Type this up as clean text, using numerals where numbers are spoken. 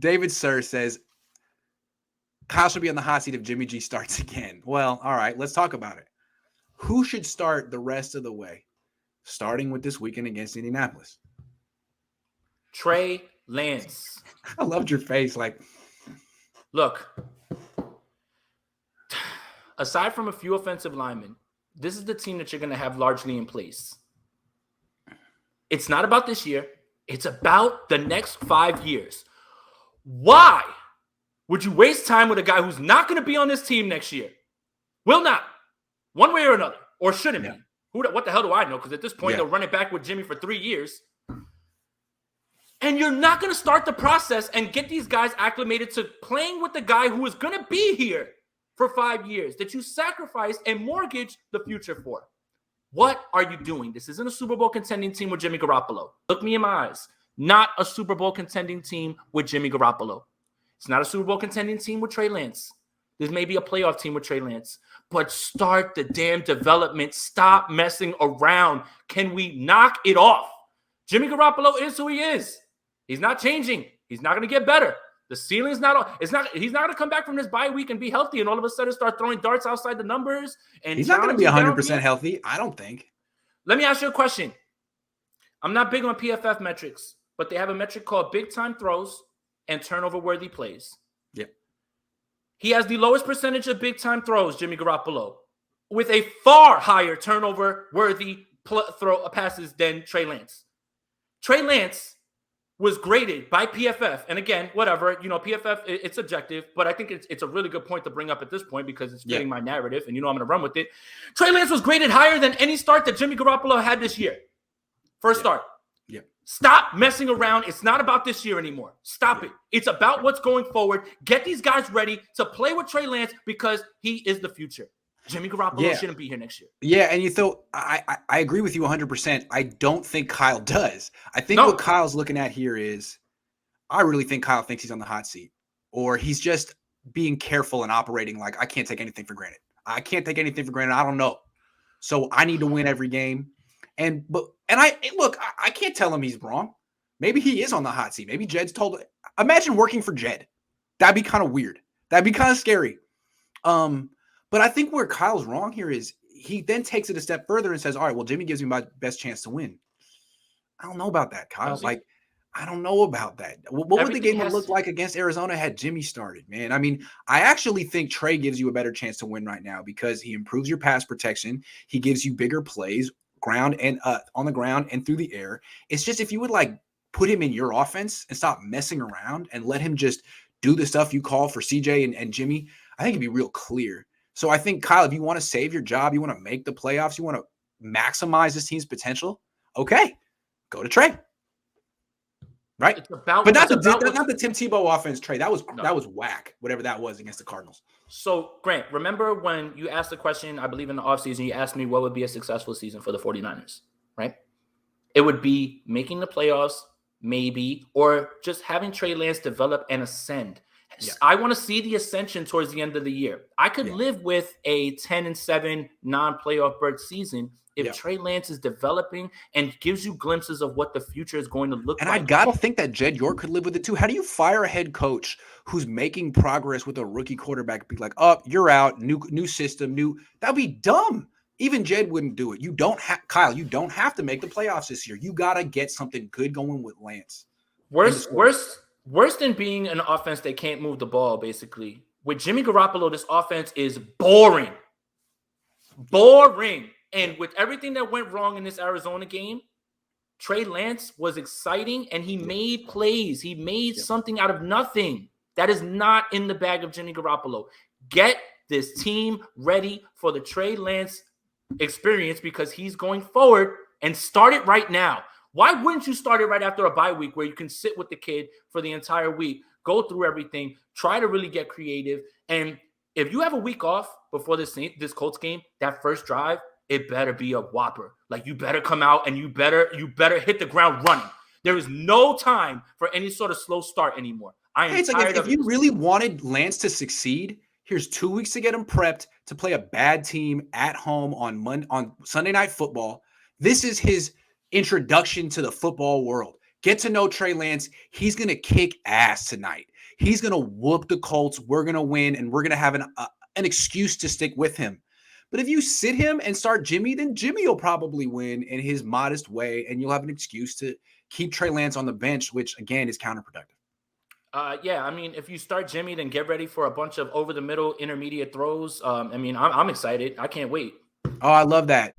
David Sir says, Kyle should be on the hot seat if Jimmy G starts again. Well, all right, let's talk about it. Who should start the rest of the way, starting with this weekend against Indianapolis? Trey Lance. I loved your face. Like, look, aside from a few offensive linemen, this is the team that you're going to have largely in place. It's not about this year. It's about the next 5 years. Why would you waste time with a guy who's not going to be on this team next year? Will not. One way or another. Or shouldn't be. What the hell do I know? Because at this point, they'll run it back with Jimmy for 3 years. And you're not going to start the process and get these guys acclimated to playing with the guy who is going to be here for 5 years, that you sacrifice and mortgage the future for. What are you doing? This isn't a Super Bowl contending team with Jimmy Garoppolo. Look me in my eyes. Not a Super Bowl contending team with Jimmy Garoppolo. It's not a Super Bowl contending team with Trey Lance. There's maybe a playoff team with Trey Lance. But start the damn development. Stop messing around. Can we knock it off? Jimmy Garoppolo is who he is. He's not changing. He's not going to get better. The ceiling's not. He's not going to come back from this bye week and be healthy and all of a sudden start throwing darts outside the numbers. And he's not going to be 100% healthy, I don't think. Let me ask you a question. I'm not big on PFF metrics, but they have a metric called big time throws and turnover-worthy plays. Yep. He has the lowest percentage of big time throws, Jimmy Garoppolo, with a far higher turnover-worthy passes than Trey Lance. Trey Lance was graded by PFF. And again, whatever, PFF, it's objective, but I think it's a really good point to bring up at this point because it's fitting my narrative and I'm going to run with it. Trey Lance was graded higher than any start that Jimmy Garoppolo had this year. First start. Yep. Stop messing around. It's not about this year anymore. Stop it. It's about what's going forward. Get these guys ready to play with Trey Lance because he is the future. Jimmy Garoppolo shouldn't be here next year. Yeah, and I agree with you 100%. I don't think Kyle does. I think what Kyle's looking at here is, I really think Kyle thinks he's on the hot seat, or he's just being careful and operating like, I can't take anything for granted. I don't know. So I need to win every game. And I can't tell him he's wrong. Maybe he is on the hot seat. Maybe Jed's told. Imagine working for Jed. That'd be kind of weird. That'd be kind of scary. But I think where Kyle's wrong here is he then takes it a step further and says, all right, well, Jimmy gives me my best chance to win. I don't know about that, Kyle. I don't know about that. What would the game have looked like against Arizona had Jimmy started, man? I mean, I actually think Trey gives you a better chance to win right now because he improves your pass protection. He gives you bigger plays, ground and on the ground and through the air. It's just if you would put him in your offense and stop messing around and let him just do the stuff you call for CJ and Jimmy, I think it'd be real clear. So I think, Kyle, if you want to save your job, you want to make the playoffs, you want to maximize this team's potential, okay, go to Trey. Right? But not the Tim Tebow offense, Trey. That was whack, whatever that was against the Cardinals. So, Grant, remember when you asked the question, I believe in the offseason, you asked me what would be a successful season for the 49ers, right? It would be making the playoffs, maybe, or just having Trey Lance develop and ascend. Yeah. I want to see the ascension towards the end of the year. I could live with a 10-7 non-playoff berth season if Trey Lance is developing and gives you glimpses of what the future is going to look like. And I got to think that Jed York could live with it too. How do you fire a head coach who's making progress with a rookie quarterback? Be like, oh, you're out, new system, that'd be dumb. Even Jed wouldn't do it. Kyle, you don't have to make the playoffs this year. You got to get something good going with Lance. Worse than being an offense that can't move the ball, basically. With Jimmy Garoppolo, this offense is boring. Boring. And with everything that went wrong in this Arizona game, Trey Lance was exciting, and he made plays. He made something out of nothing. That is not in the bag of Jimmy Garoppolo. Get this team ready for the Trey Lance experience because he's going forward, and start it right now. Why wouldn't you start it right after a bye week where you can sit with the kid for the entire week, go through everything, try to really get creative? And if you have a week off before this Colts game, that first drive, it better be a whopper. You better come out and you better hit the ground running. There is no time for any sort of slow start anymore. If you really wanted Lance to succeed, here's 2 weeks to get him prepped to play a bad team at home on Sunday Night Football. This is his introduction to the football world. Get to know Trey Lance. He's going to kick ass tonight. he's going to whoop the Colts. We're going to win, and we're going to have an excuse to stick with him. But if you sit him and start Jimmy, then Jimmy will probably win in his modest way, and you'll have an excuse to keep Trey Lance on the bench, which, again, is counterproductive. Yeah, I mean, if you start Jimmy, then get ready for a bunch of over-the-middle intermediate throws. I mean, I'm excited. I can't wait. Oh, I love that.